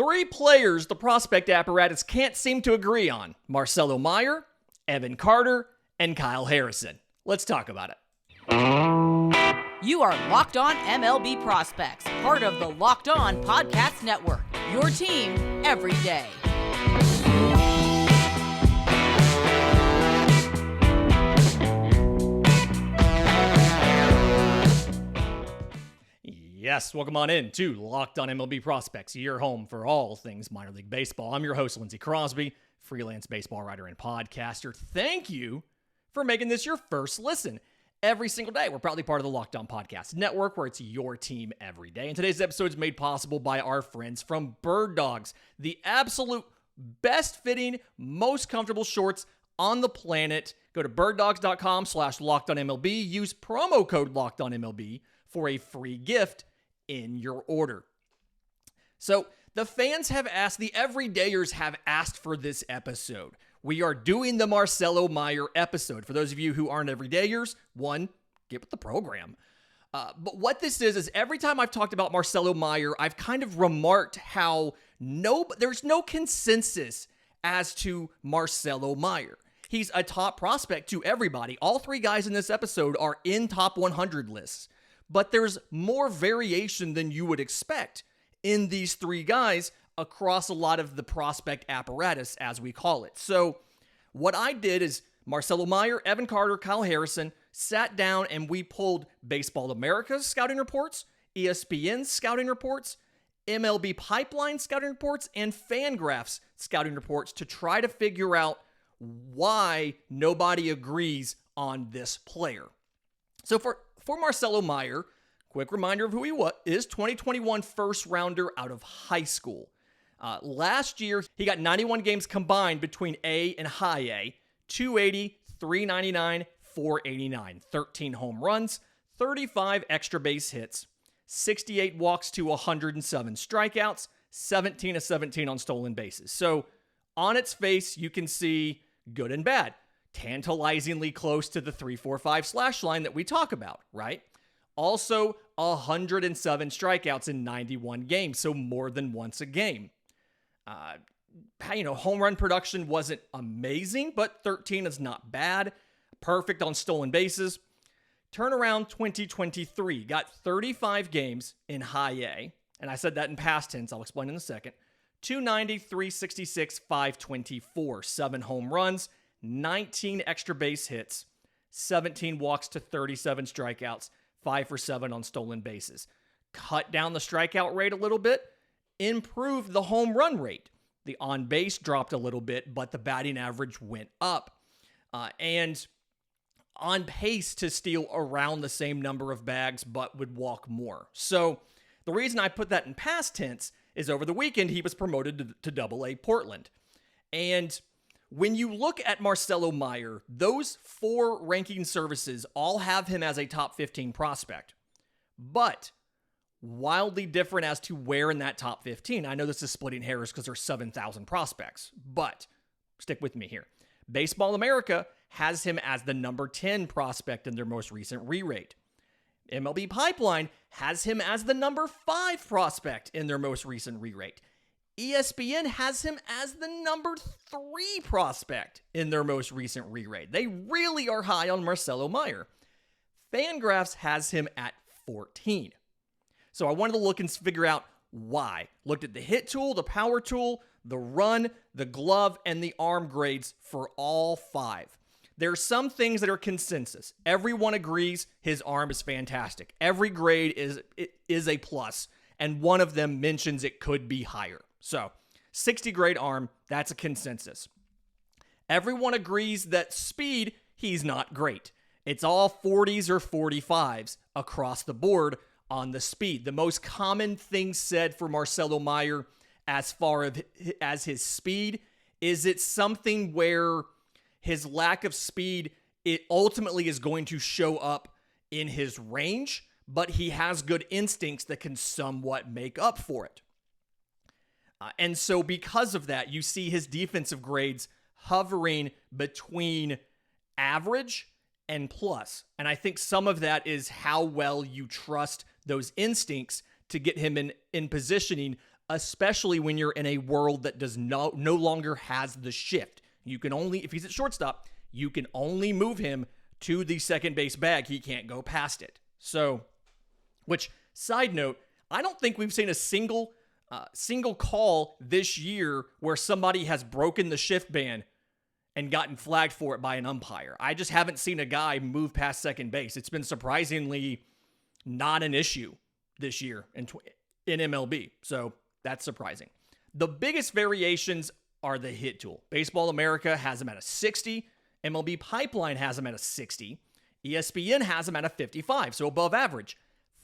Three players the Prospect Apparatus can't seem to agree on: Marcelo Meyer, Evan Carter, and Kyle Harrison. Let's talk about it. You are Locked On MLB Prospects, part of the Locked On Podcast Network, your team every day. Yes, welcome on in to Locked On MLB Prospects, your home for all things minor league baseball. I'm your host, Lindsey Crosby, freelance baseball writer and podcaster. Thank you for making this your first listen every single day. We're proudly part of the Locked On Podcast Network, where it's your team every day. And today's episode is made possible by our friends from Bird Dogs, the absolute best fitting, most comfortable shorts on the planet. Go to birddogs.com/LockedOnMLB. Use promo code LockedOnMLB for a free gift in your order. So the fans have asked, the everydayers have asked for this episode. We are doing the Marcelo Meyer episode. For those of you who aren't everydayers, one, get with the program. But what this is every time I've talked about Marcelo Meyer, I've kind of remarked how there's no consensus as to Marcelo Meyer. He's a top prospect to everybody. All three guys in this episode are in top 100 lists. But there's more variation than you would expect in these three guys across a lot of the prospect apparatus, as we call it. So what I did is Marcelo Meyer, Evan Carter, Kyle Harrison sat down and we pulled Baseball America's scouting reports, ESPN's scouting reports, MLB Pipeline scouting reports, and Fangraphs scouting reports to try to figure out why nobody agrees on this player. So for Marcelo Meyer, quick reminder of who he is: 2021 first rounder out of high school. Last year, he got 91 games combined between A and high A, 280, 399, 489, 13 home runs, 35 extra base hits, 68 walks to 107 strikeouts, 17 of 17 on stolen bases. So on its face, you can see good and bad. Tantalizingly close to the 3-4-5 slash line that we talk about, right? Also, 107 strikeouts in 91 games, so more than once a game. Home run production wasn't amazing, but 13 is not bad. Perfect on stolen bases. Turnaround 2023, got 35 games in high A, and I said that in past tense, I'll explain in a second. 290, 366, 524, 7 home runs, 19 extra base hits, 17 walks to 37 strikeouts, 5 for 7 on stolen bases. Cut down the strikeout rate a little bit, improved the home run rate. The on base dropped a little bit, but the batting average went up. And on pace to steal around the same number of bags, but would walk more. So the reason I put that in past tense is over the weekend, he was promoted to Double-A Portland. And when you look at Marcelo Meyer, those 4 ranking services all have him as a top 15 prospect, but wildly different as to where in that top 15. I know this is splitting hairs because there's 7,000 prospects, but stick with me here. Baseball America has him as the number 10 prospect in their most recent re-rate. MLB Pipeline has him as the number 5 prospect in their most recent re-rate. ESPN has him as the number 3 prospect in their most recent re-rate. They really are high on Marcelo Meyer. Fangraphs has him at 14. So I wanted to look and figure out why. Looked at the hit tool, the power tool, the run, the glove, and the arm grades for all 5. There are some things that are consensus. Everyone agrees his arm is fantastic. Every grade is a plus, and one of them mentions it could be higher. So, 60 grade arm, that's a consensus. Everyone agrees that speed, he's not great. It's all 40s or 45s across the board on the speed. The most common thing said for Marcelo Meyer as far as his speed is it's something where his lack of speed, it ultimately is going to show up in his range, but he has good instincts that can somewhat make up for it. And so because of that, you see his defensive grades hovering between average and plus. And I think some of that is how well you trust those instincts to get him in positioning especially when you're in a world that does no longer has the shift. You can only, if he's at shortstop, you can only move him to the second base bag. He can't go past it. So, which, side note, I don't think we've seen a single call this year where somebody has broken the shift ban and gotten flagged for it by an umpire. I just haven't seen a guy move past second base. It's been surprisingly not an issue this year in MLB. So that's surprising. The biggest variations are the hit tool. Baseball America has them at a 60. MLB Pipeline has them at a 60. ESPN has them at a 55, so above average.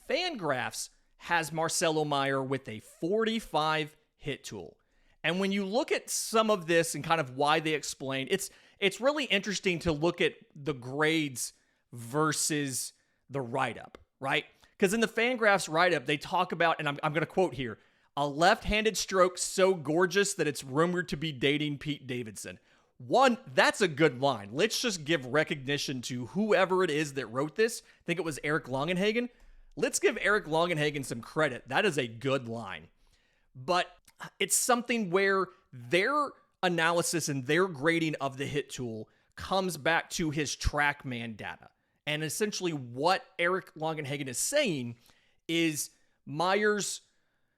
Fangraphs has Marcelo Meyer with a 45 hit tool. And when you look at some of this and kind of why they explain, it's really interesting to look at the grades versus the write-up, right? Because in the Fangraphs write-up, they talk about, and I'm going to quote here, a left-handed stroke so gorgeous that it's rumored to be dating Pete Davidson. One, that's a good line. Let's just give recognition to whoever it is that wrote this. I think it was Eric Longenhagen. Let's give Eric Longenhagen some credit. That is a good line. But it's something where their analysis and their grading of the hit tool comes back to his TrackMan data. And essentially what Eric Longenhagen is saying is Myers,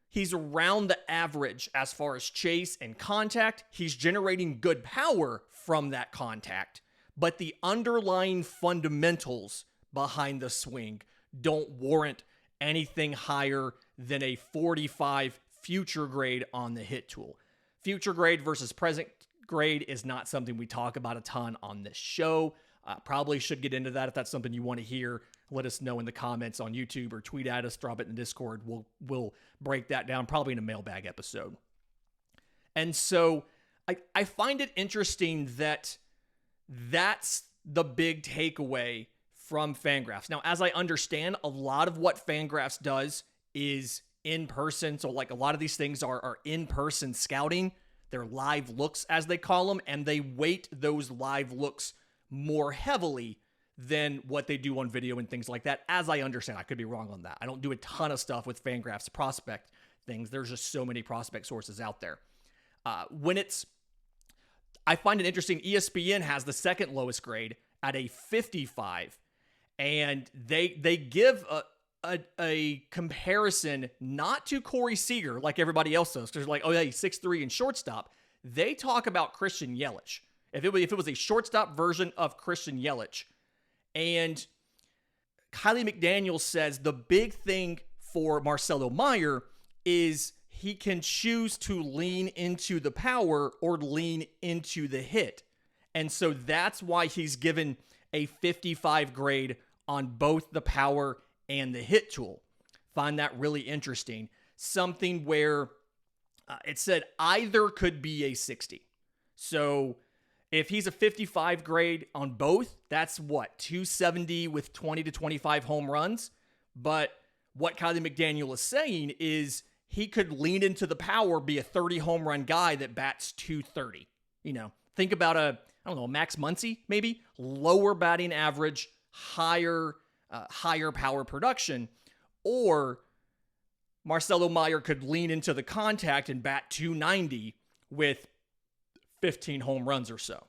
he's around the average as far as chase and contact. He's generating good power from that contact, but the underlying fundamentals behind the swing don't warrant anything higher than a 45 future grade on the hit tool. Future grade versus present grade is not something we talk about a ton on this show. Probably should get into that. If that's something you want to hear, let us know in the comments on YouTube or tweet at us, drop it in the Discord. We'll break that down probably in a mailbag episode. And so I find it interesting that that's the big takeaway from Fangraphs. Now, as I understand, a lot of what Fangraphs does is in person. So like a lot of these things are in-person scouting. They're live looks, as they call them, and they weight those live looks more heavily than what they do on video and things like that, as I understand. I could be wrong on that. I don't do a ton of stuff with Fangraphs prospect things. There's just so many prospect sources out there. I find it interesting, ESPN has the second lowest grade at a 55, and they give a comparison not to Corey Seager like everybody else does, because they're like, oh yeah, he's 6'3" and shortstop. They talk about Christian Yelich. If it was a shortstop version of Christian Yelich. And Kylie McDaniel says the big thing for Marcelo Meyer is he can choose to lean into the power or lean into the hit. And so that's why he's given a 55 grade on both the power and the hit tool. Find that really interesting. Something where it said either could be a 60. So if he's a 55 grade on both, that's what, 270 with 20 to 25 home runs. But what Kylie McDaniel is saying is he could lean into the power, be a 30 home run guy that bats 230. You know, think about Max Muncy, maybe lower batting average, higher power production, or Marcelo Meyer could lean into the contact and bat 290 with 15 home runs or so.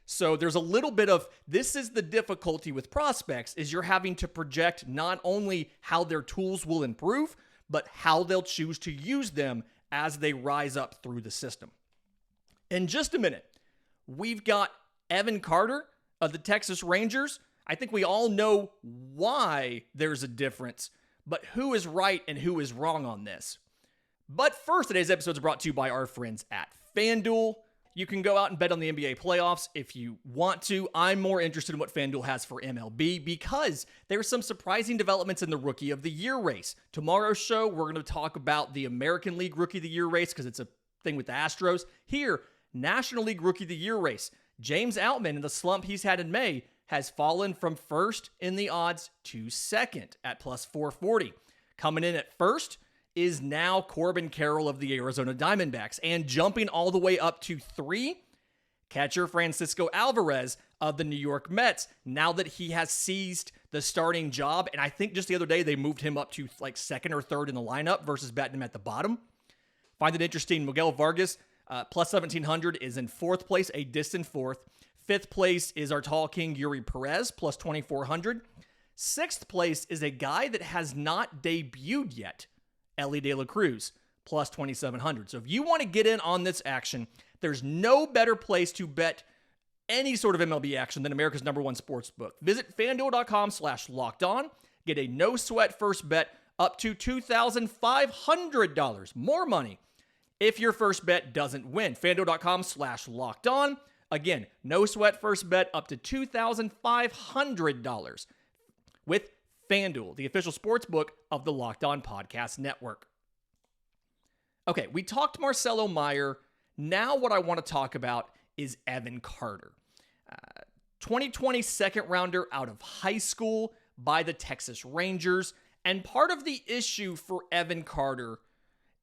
So there's a little bit of, this is the difficulty with prospects, is you're having to project not only how their tools will improve, but how they'll choose to use them as they rise up through the system. In just a minute, we've got Evan Carter of the Texas Rangers. I think we all know why there's a difference, but who is right and who is wrong on this? But first, today's episode is brought to you by our friends at FanDuel. You can go out and bet on the NBA playoffs if you want to. I'm more interested in what FanDuel has for MLB because there are some surprising developments in the Rookie of the Year race. Tomorrow's show, we're going to talk about the American League Rookie of the Year race because it's a thing with the Astros. Here, National League Rookie of the Year race. James Outman, in the slump he's had in May, has fallen from first in the odds to second at plus 440. Coming in at first is now Corbin Carroll of the Arizona Diamondbacks. And jumping all the way up to 3, catcher Francisco Alvarez of the New York Mets, now that he has seized the starting job. And I think just the other day they moved him up to like second or third in the lineup versus batting him at the bottom. Find it interesting. Miguel Vargas, plus 1,700, is in fourth place, a distant fourth. Fifth place is our tall king, Yuri Perez, plus 2,400. Sixth place is a guy that has not debuted yet, Ellie De La Cruz, plus 2,700. So if you want to get in on this action, there's no better place to bet any sort of MLB action than America's #1 sports book. Visit FanDuel.com/lockedon. Get a no-sweat first bet up to $2,500. More money if your first bet doesn't win. FanDuel.com/lockedon. Again, no sweat first bet up to $2,500 with FanDuel, the official sports book of the Locked On Podcast Network. Okay, we talked Marcelo Meyer. Now what I want to talk about is Evan Carter. 2020 second rounder out of high school by the Texas Rangers. And part of the issue for Evan Carter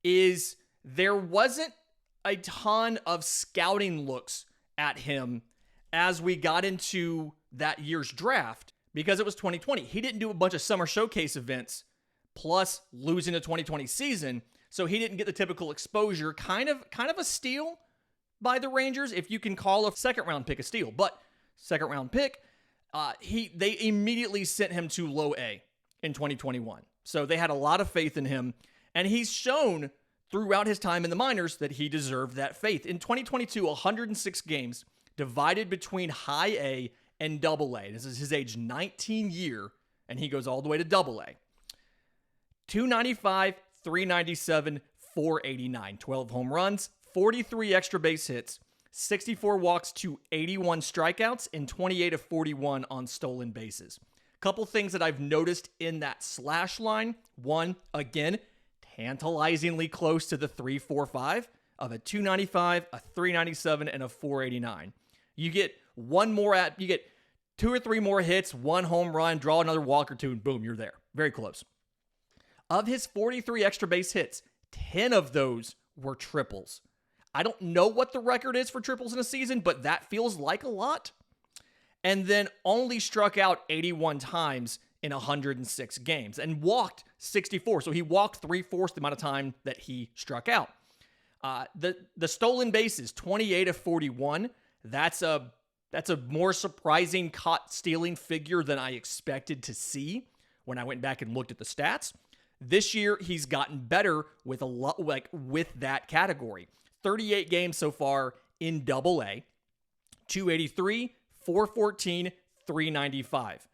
is there wasn't a ton of scouting looks at him as we got into that year's draft because it was 2020. He didn't do a bunch of summer showcase events plus losing the 2020 season, so he didn't get the typical exposure. Kind of a steal by the Rangers, if you can call a second round pick a steal. But second round pick, they immediately sent him to low A in 2021. So they had a lot of faith in him, and he's shown throughout his time in the minors that he deserved that faith. In 2022, 106 games divided between high A and double A. This is his age 19 year, and he goes all the way to double A. 295, 397, 489, 12 home runs, 43 extra base hits, 64 walks to 81 strikeouts, and 28 of 41 on stolen bases. Couple things that I've noticed in that slash line. One, again, tantalizingly close to the 3.45 of a 295, a 397, and a 489. You get you get 2 or 3 more hits, 1 home run, draw another walk or 2, and boom, you're there. Very close. Of his 43 extra base hits, 10 of those were triples. I don't know what the record is for triples in a season, but that feels like a lot. And then only struck out 81 times in 106 games and walked 64. So he walked 3/4 the amount of time that he struck out. The stolen bases, 28 of 41. That's a more surprising caught stealing figure than I expected to see when I went back and looked at the stats. This year, he's gotten better with with that category. 38 games so far in double A, 283, 414, 395.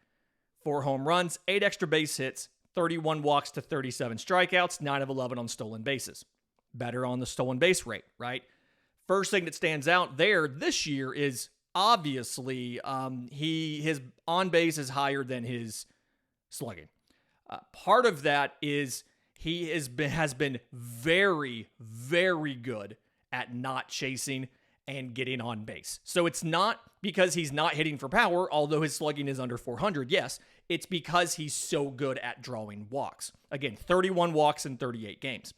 4 home runs, 8 extra base hits, 31 walks to 37 strikeouts, 9 of 11 on stolen bases. Better on the stolen base rate, right? First thing that stands out there this year is obviously his on base is higher than his slugging. Part of that is he has been very, very good at not chasing and getting on base. So it's not because he's not hitting for power, although his slugging is under 400. Yes, it's because he's so good at drawing walks. Again, 31 walks in 38 games.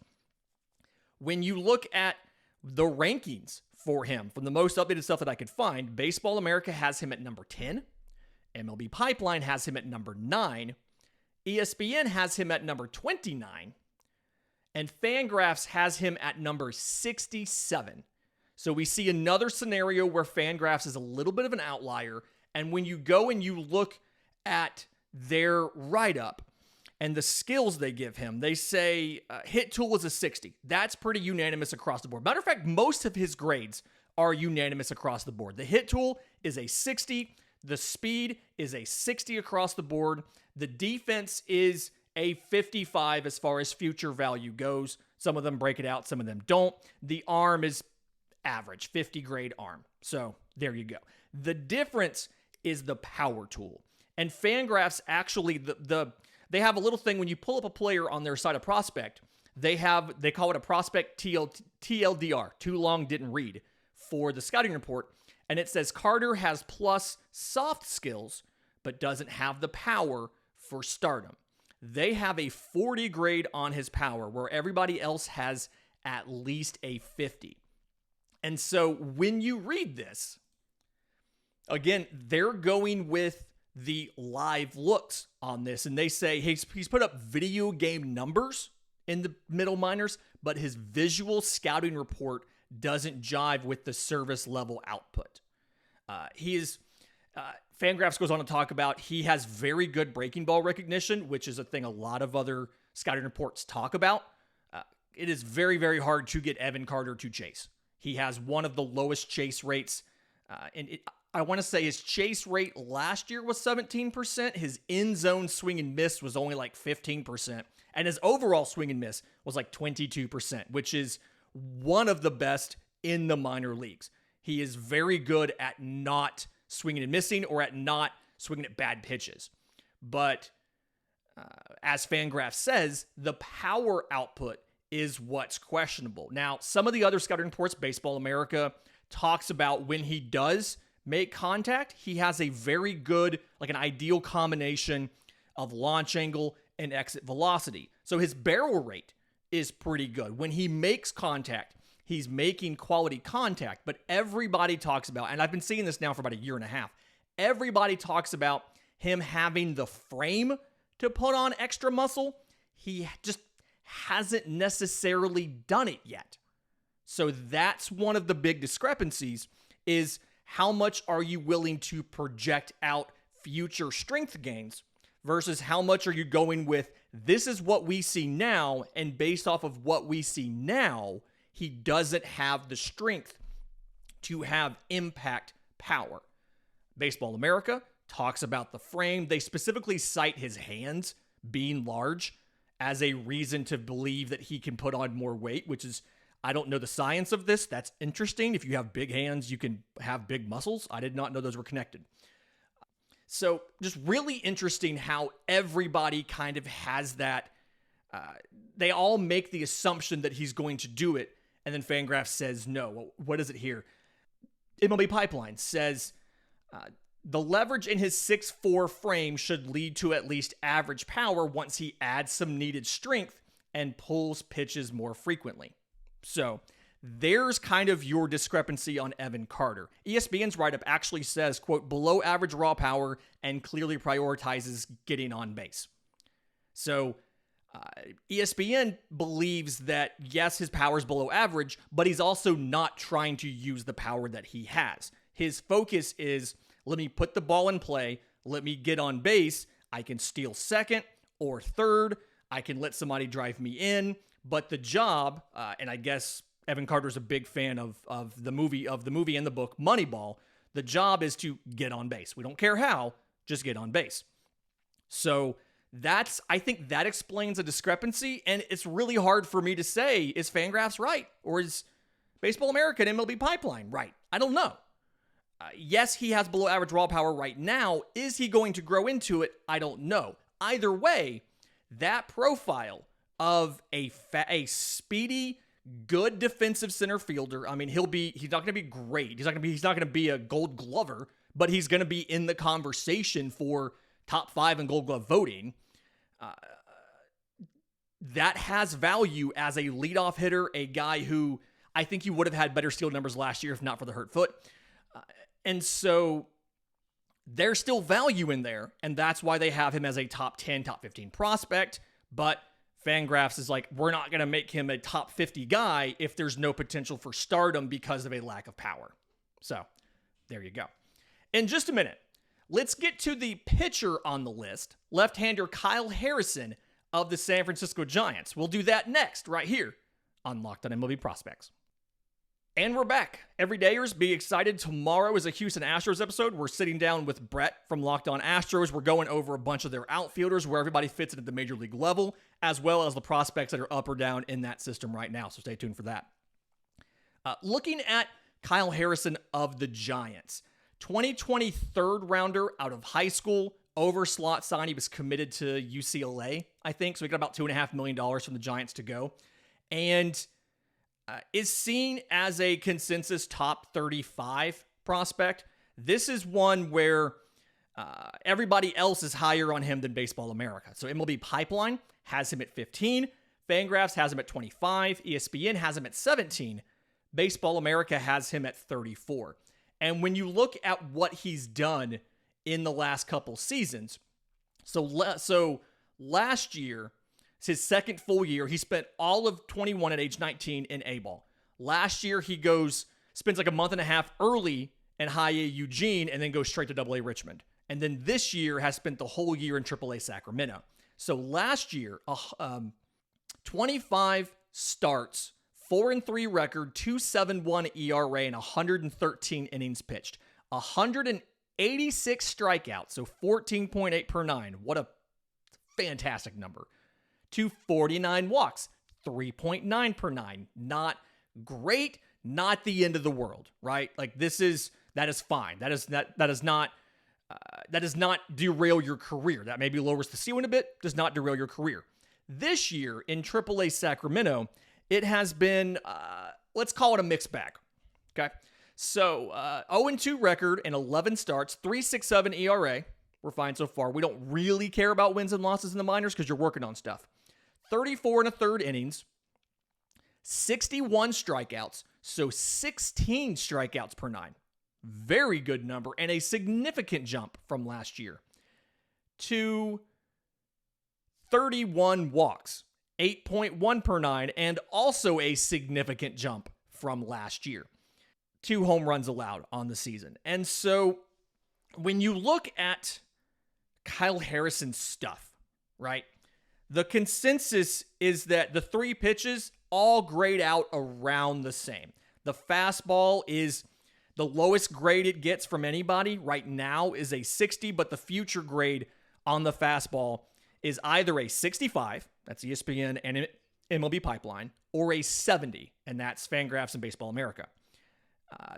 When you look at the rankings for him, from the most updated stuff that I could find, Baseball America has him at number 10. MLB Pipeline has him at number 9. ESPN has him at number 29. And Fangraphs has him at number 67. So we see another scenario where Fangraphs is a little bit of an outlier. And when you go and you look at their write-up and the skills they give him, they say hit tool is a 60. That's pretty unanimous across the board. Matter of fact, most of his grades are unanimous across the board. The hit tool is a 60. The speed is a 60 across the board. The defense is a 55 as far as future value goes. Some of them break it out, some of them don't. The arm is average, 50 grade arm. So there you go. The difference is the power tool. And Fangraphs actually, they have a little thing when you pull up a player on their site of Prospect, they call it a Prospect TLDR, too long didn't read, for the scouting report. And it says Carter has plus soft skills, but doesn't have the power for stardom. They have a 40 grade on his power, where everybody else has at least a 50. And so when you read this, again, they're going with the live looks on this, and they say he's put up video game numbers in the middle minors, but his visual scouting report doesn't jive with the service level output. Fangraphs goes on to talk about he has very good breaking ball recognition, which is a thing a lot of other scouting reports talk about. It is very, very hard to get Evan Carter to chase. He has one of the lowest chase rates. I want to say his chase rate last year was 17%. His in-zone swing and miss was only like 15%. And his overall swing and miss was like 22%, which is one of the best in the minor leagues. He is very good at not swinging and missing or at not swinging at bad pitches. But as Fangraphs says, the power output is what's questionable. Now, some of the other scouting reports, Baseball America, talks about when he does make contact, he has a very good, like an ideal combination of launch angle and exit velocity. So his barrel rate is pretty good. When he makes contact, he's making quality contact, but everybody talks about, and I've been seeing this now for about a year and a half, everybody talks about him having the frame to put on extra muscle. He just hasn't necessarily done it yet. So that's one of the big discrepancies, is how much are you willing to project out future strength gains versus how much are you going with, this is what we see now, and based off of what we see now, he doesn't have the strength to have impact power. Baseball America talks about the frame. They specifically cite his hands being large as a reason to believe that he can put on more weight, which is, I don't know the science of this. That's interesting. If you have big hands, you can have big muscles. I did not know those were connected. So just really interesting how everybody kind of has that. They all make the assumption that he's going to do it. And then Fangraphs says, no. Well, what is it here? MLB Pipeline says the leverage in his 6'4" frame should lead to at least average power once he adds some needed strength and pulls pitches more frequently. So there's kind of your discrepancy on Evan Carter. ESPN's write-up actually says, quote, below average raw power and clearly prioritizes getting on base. So ESPN believes that, yes, his power is below average, but he's also not trying to use the power that he has. His focus is, let me put the ball in play, let me get on base, I can steal second or third, I can let somebody drive me in, but the job, and I guess Evan Carter's a big fan of the movie and the book Moneyball, the job is to get on base. We don't care how, just get on base. So I think that explains a discrepancy, and it's really hard for me to say, is Fangraphs right? Or is Baseball America and MLB Pipeline right? I don't know. Yes, he has below average raw power right now. Is he going to grow into it? I don't know. Either way, that profile of a speedy, good defensive center fielder, I mean, he's not going to be great. He's not going to be a Gold Glover, but he's going to be in the conversation for top 5 in Gold Glove voting. That has value as a leadoff hitter, a guy who I think he would have had better steal numbers last year if not for the hurt foot. And so there's still value in there, and that's why they have him as a top 10, top 15 prospect. But Fangraphs is like, we're not going to make him a top 50 guy if there's no potential for stardom because of a lack of power. So there you go. In just a minute, let's get to the pitcher on the list, left-hander Kyle Harrison of the San Francisco Giants. We'll do that next, right here on Locked on MLB Prospects. And we're back. Everydayers, be excited. Tomorrow is a Houston Astros episode. We're sitting down with Brett from Locked on Astros. We're going over a bunch of their outfielders, where everybody fits at the major league level, as well as the prospects that are up or down in that system right now. So stay tuned for that. Looking at Kyle Harrison of the Giants, 2020 third rounder out of high school, over slot sign. He was committed to UCLA, I think. So he got about $2.5 million from the Giants to go. And is seen as a consensus top 35 prospect. This is one where everybody else is higher on him than Baseball America. So MLB Pipeline has him at 15. Fangraphs has him at 25. ESPN has him at 17. Baseball America has him at 34. And when you look at what he's done in the last couple seasons, so last year, It's his second full year. He spent all of 21 at age 19 in A-ball. Last year, he spends like a month and a half early in high A Eugene and then goes straight to Double A Richmond. And then this year has spent the whole year in Triple A Sacramento. So last year, 25 starts, 4-3 record, 2.71 ERA, and 113 innings pitched. 186 strikeouts, so 14.8 per 9. What a fantastic number. 249 walks, 3.9 per 9. Not great, not the end of the world, right? Like that is fine. That does not derail your career. That maybe lowers the ceiling a bit, does not derail your career. This year in AAA Sacramento, it has been, let's call it a mixed bag. Okay. So 0-2 record and 11 starts, 3.67 ERA. We're fine so far. We don't really care about wins and losses in the minors because you're working on stuff. 34 1/3 innings, 61 strikeouts, so 16 strikeouts per 9. Very good number and a significant jump from last year. To 31 walks, 8.1 per 9, and also a significant jump from last year. 2 home runs allowed on the season. And so when you look at Kyle Harrison's stuff, right, the consensus is that the 3 pitches all grade out around the same. The fastball is the lowest grade it gets from anybody right now is a 60, but the future grade on the fastball is either a 65, that's ESPN and MLB Pipeline, or a 70, and that's Fangraphs and Baseball America.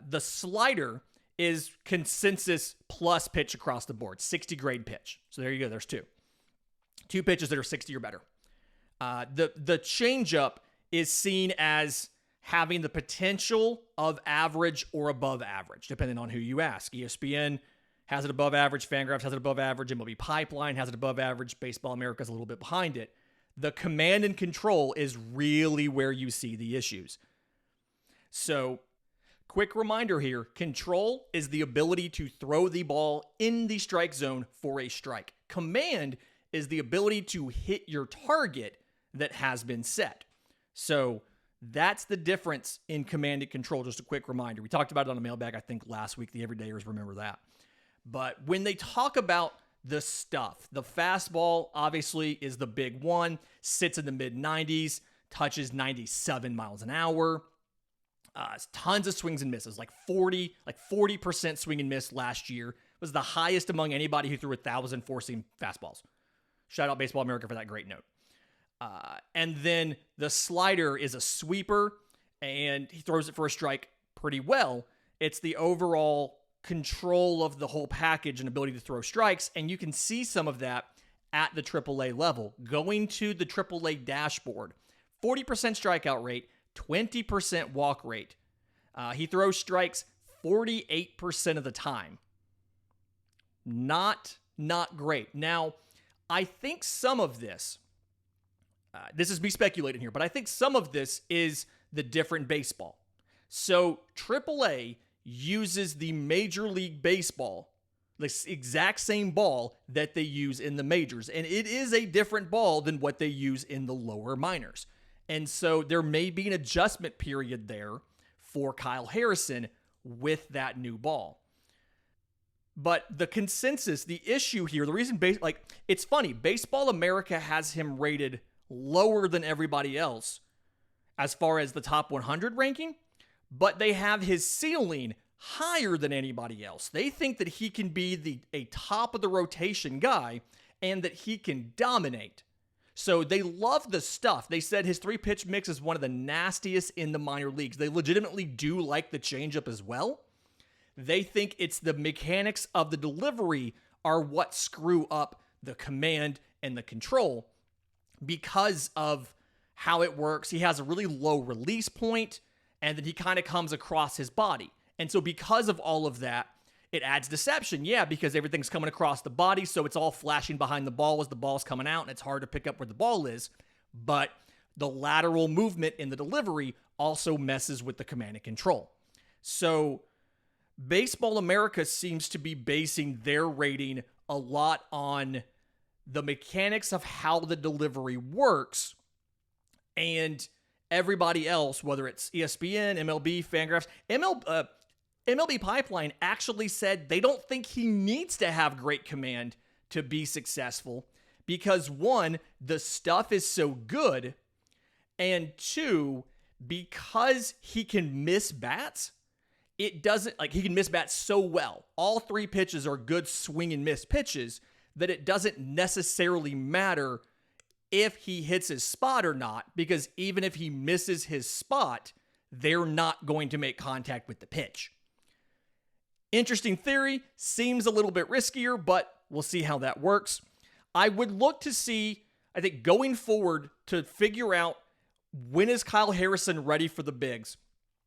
The slider is consensus plus pitch across the board, 60 grade pitch. So there you go, there's 2. 2 pitches that are 60 or better. The changeup is seen as having the potential of average or above average, depending on who you ask. ESPN has it above average, Fangraphs has it above average, MLB Pipeline has it above average, Baseball America is a little bit behind it. The command and control is really where you see the issues. So, quick reminder here, control is the ability to throw the ball in the strike zone for a strike. Command is the ability to hit your target that has been set. So, that's the difference in command and control. Just a quick reminder. We talked about it on the mailbag, I think, last week. The everydayers remember that. But when they talk about the stuff, the fastball obviously is the big one. Sits in the mid-90s, touches 97 miles an hour. Tons of swings and misses, like 40% swing and miss last year. It was the highest among anybody who threw 1,000 four-seam fastballs. Shout out Baseball America for that great note. And then the slider is a sweeper, and he throws it for a strike pretty well. It's the overall control of the whole package and ability to throw strikes, and you can see some of that at the AAA level. Going to the AAA dashboard, 40% strikeout rate, 20% walk rate. He throws strikes 48% of the time. Not great. Now, I think some of this, this is me speculating here, but I think some of this is the different baseball. So AAA uses the Major League Baseball, the exact same ball that they use in the majors. And it is a different ball than what they use in the lower minors. And so there may be an adjustment period there for Kyle Harrison with that new ball. But the consensus, the issue here, the reason, it's funny, Baseball America has him rated lower than everybody else as far as the top 100 ranking, but they have his ceiling higher than anybody else. They think that he can be a top of the rotation guy and that he can dominate. So they love the stuff. They said his 3-pitch mix is one of the nastiest in the minor leagues. They legitimately do like the changeup as well. They think it's the mechanics of the delivery are what screw up the command and the control because of how it works. He has a really low release point, and then he kind of comes across his body. And so because of all of that, it adds deception. Yeah, because everything's coming across the body, so it's all flashing behind the ball as the ball's coming out, and it's hard to pick up where the ball is. But the lateral movement in the delivery also messes with the command and control. So Baseball America seems to be basing their rating a lot on the mechanics of how the delivery works, and everybody else, whether it's ESPN, MLB, Fangraphs, MLB Pipeline actually said they don't think he needs to have great command to be successful because, one, the stuff is so good, and two, because he can miss bats, it doesn't, like, he can miss bats so well. All three pitches are good swing and miss pitches that it doesn't necessarily matter if he hits his spot or not, because even if he misses his spot, they're not going to make contact with the pitch. Interesting theory, seems a little bit riskier, but we'll see how that works. I would look to see, I think going forward, to figure out when is Kyle Harrison ready for the bigs.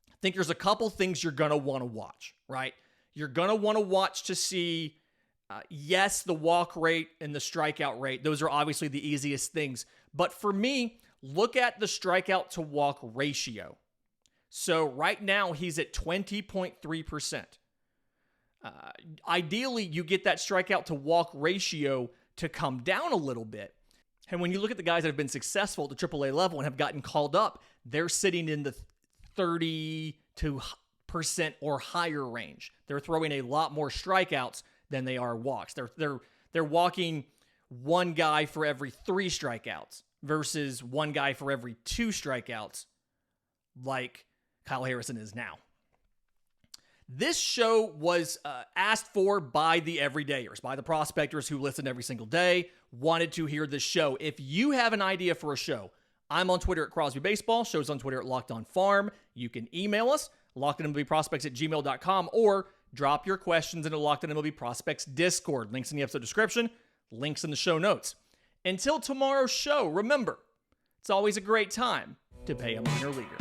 I think there's a couple things you're going to want to watch, right? You're going to want to watch to see, yes, the walk rate and the strikeout rate. Those are obviously the easiest things. But for me, look at the strikeout to walk ratio. So right now he's at 20.3%. Ideally, you get that strikeout to walk ratio to come down a little bit. And when you look at the guys that have been successful at the AAA level and have gotten called up, they're sitting in the 30% or higher range. They're throwing a lot more strikeouts than they are walks. They're walking one guy for every 3 strikeouts versus one guy for every 2 strikeouts, like Kyle Harrison is now. This show was asked for by the everydayers, by the prospectors who listen every single day, wanted to hear this show. If you have an idea for a show, I'm on Twitter at Crosby Baseball. Show's on Twitter at Locked On Farm. You can email us, lockedonmlbprospects@gmail.com, or drop your questions into Locked On MLB Prospects Discord. Links in the episode description, links in the show notes. Until tomorrow's show, remember, it's always a great time to pay a minor leaguer.